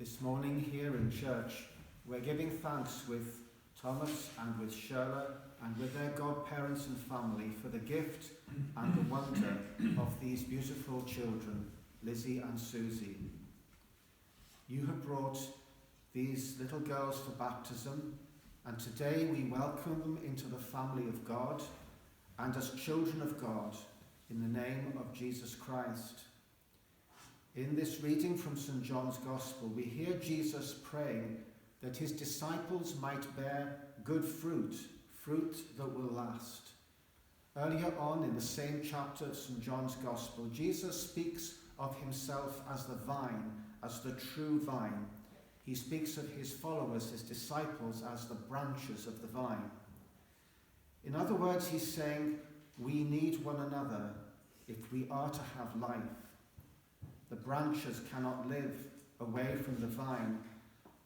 This morning here in church, we're giving thanks with Thomas and with Shirley and with their godparents and family for the gift and the wonder of these beautiful children, Lizzie and Susie. You have brought these little girls for baptism, and today we welcome them into the family of God and as children of God in the name of Jesus Christ. In this reading from St. John's Gospel, we hear Jesus praying that his disciples might bear good fruit, fruit that will last. Earlier on in the same chapter of St. John's Gospel, Jesus speaks of himself as the vine, as the true vine. He speaks of his followers, his disciples, as the branches of the vine. In other words, he's saying we need one another if we are to have life. The branches cannot live away from the vine,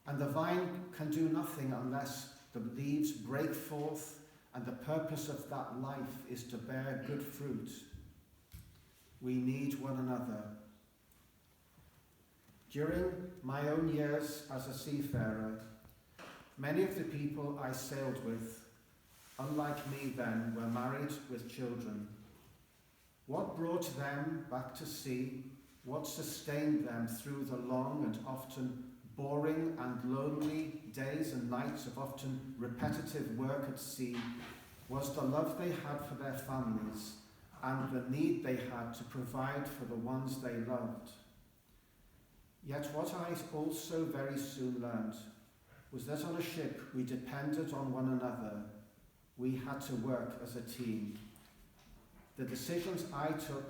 and the vine can do nothing unless the leaves break forth, and the purpose of that life is to bear good fruit. We need one another. During my own years as a seafarer, many of the people I sailed with, unlike me then, were married with children. What brought them back to sea? What sustained them through the long and often boring and lonely days and nights of often repetitive work at sea was the love they had for their families and the need they had to provide for the ones they loved. Yet what I also very soon learned was that on a ship we depended on one another. We had to work as a team. The decisions I took,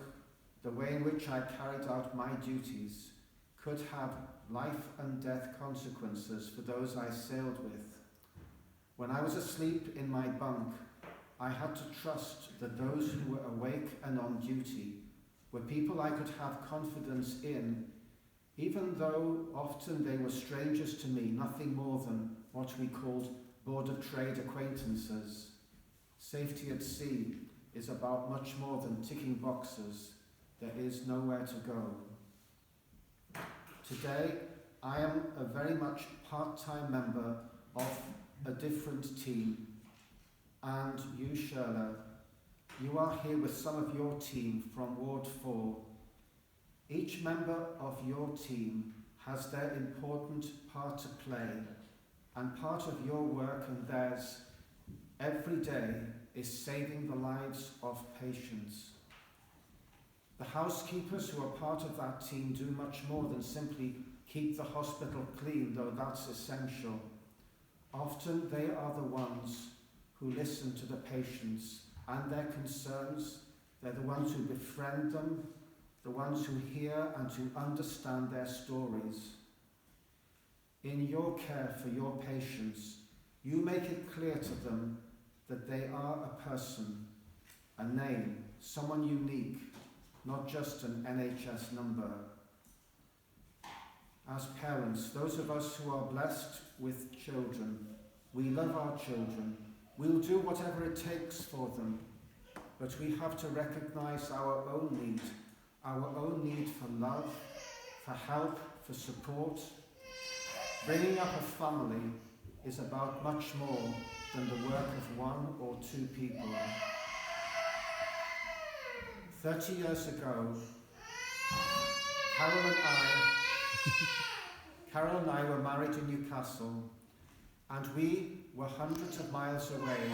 the way in which I carried out my duties, could have life and death consequences for those I sailed with. When I was asleep in my bunk, I had to trust that those who were awake and on duty were people I could have confidence in, even though often they were strangers to me, nothing more than what we called Board of Trade acquaintances. Safety at sea is about much more than ticking boxes. There is nowhere to go. Today, I am a very much part-time member of a different team. And you, Shirley, you are here with some of your team from Ward 4. Each member of your team has their important part to play, and part of your work and theirs every day is saving the lives of patients. The housekeepers who are part of that team do much more than simply keep the hospital clean, though that's essential. Often they are the ones who listen to the patients and their concerns. They're the ones who befriend them, the ones who hear and who understand their stories. In your care for your patients, you make it clear to them that they are a person, a name, someone unique, not just an NHS number. As parents, those of us who are blessed with children, we love our children. We'll do whatever it takes for them, but we have to recognize our own need for love, for help, for support. Bringing up a family is about much more than the work of one or two people. 30 years ago, Carol and I were married in Newcastle, and we were hundreds of miles away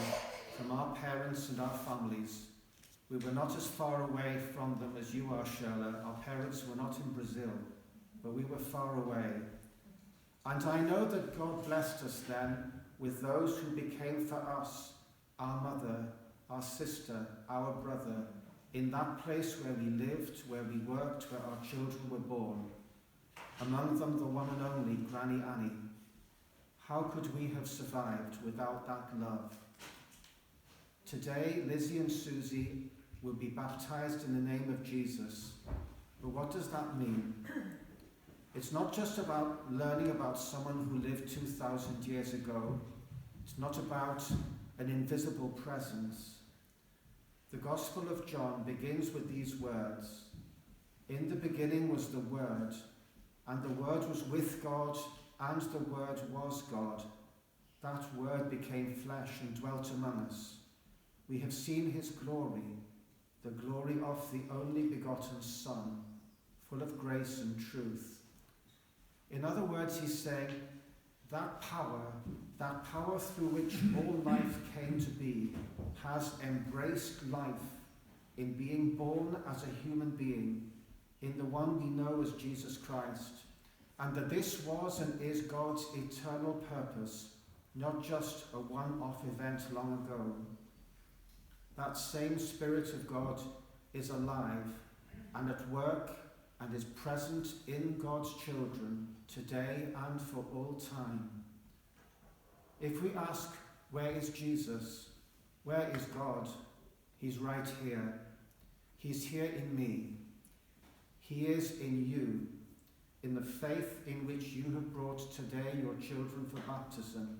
from our parents and our families. We were not as far away from them as you are, Shirley. Our parents were not in Brazil, but we were far away. And I know that God blessed us then with those who became for us our mother, our sister, our brother, in that place where we lived, where we worked, where our children were born. Among them, the one and only Granny Annie. How could we have survived without that love? Today, Lizzie and Susie will be baptized in the name of Jesus. But what does that mean? It's not just about learning about someone who lived 2,000 years ago. It's not about an invisible presence. The Gospel of John begins with these words. In the beginning was the Word, And the Word was with God, and the Word was God. That Word became flesh and dwelt among us. We have seen his glory, the glory of the only begotten Son, full of grace and truth. In other words, he's saying, that power through which all life came to be, has embraced life in being born as a human being, in the one we know as Jesus Christ, and that this was and is God's eternal purpose, not just a one-off event long ago. That same Spirit of God is alive and at work and is present in God's children today and for all time. If we ask, where is Jesus? Where is God? He's right here. He's here in me. He is in you, in the faith in which you have brought today your children for baptism.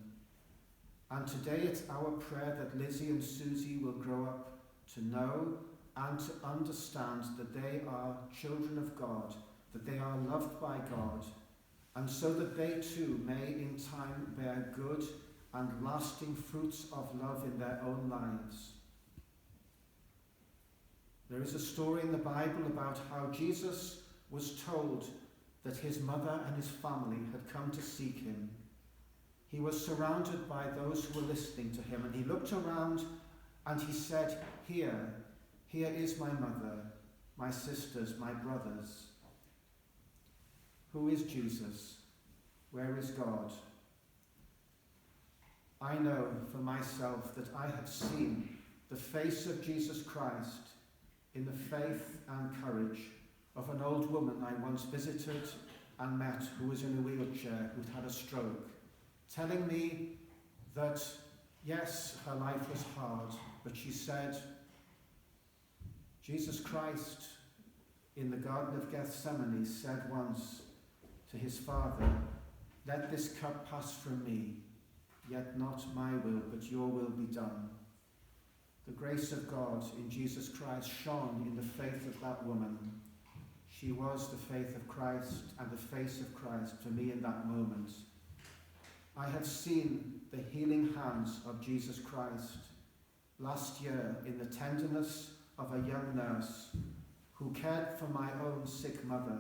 And today it's our prayer that Lizzie and Susie will grow up to know and to understand that they are children of God, that they are loved by God, and so that they too may in time bear good and lasting fruits of love in their own lives. There is a story in the Bible about how Jesus was told that his mother and his family had come to seek him. He was surrounded by those who were listening to him, and he looked around and he said, here is my mother, my sisters, my brothers. Who is Jesus? Where is God? I know for myself that I have seen the face of Jesus Christ in the faith and courage of an old woman I once visited and met who was in a wheelchair, who'd had a stroke, telling me that, yes, her life was hard, but she said, Jesus Christ in the Garden of Gethsemane said once to his Father, let this cup pass from me, yet not my will, but your will be done. The grace of God in Jesus Christ shone in the faith of that woman. She was the faith of Christ and the face of Christ to me in that moment. I have seen the healing hands of Jesus Christ last year in the tenderness of a young nurse who cared for my own sick mother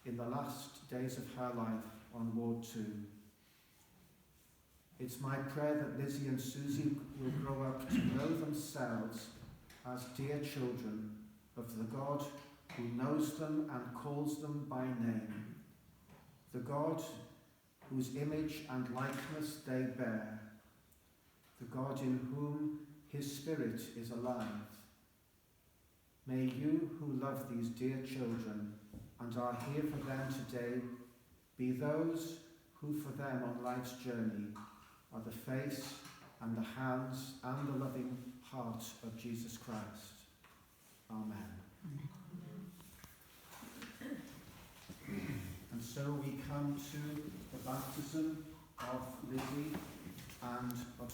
in the last days of her life on Ward 2. It's my prayer that Lizzie and Susie will grow up to know themselves as dear children of the God who knows them and calls them by name, the God whose image and likeness they bear, the God in whom his Spirit is alive. May you who love these dear children and are here for them today be those who for them on life's journey are the face and the hands and the loving heart of Jesus Christ. Amen. And so we come to the baptism of Lizzie and of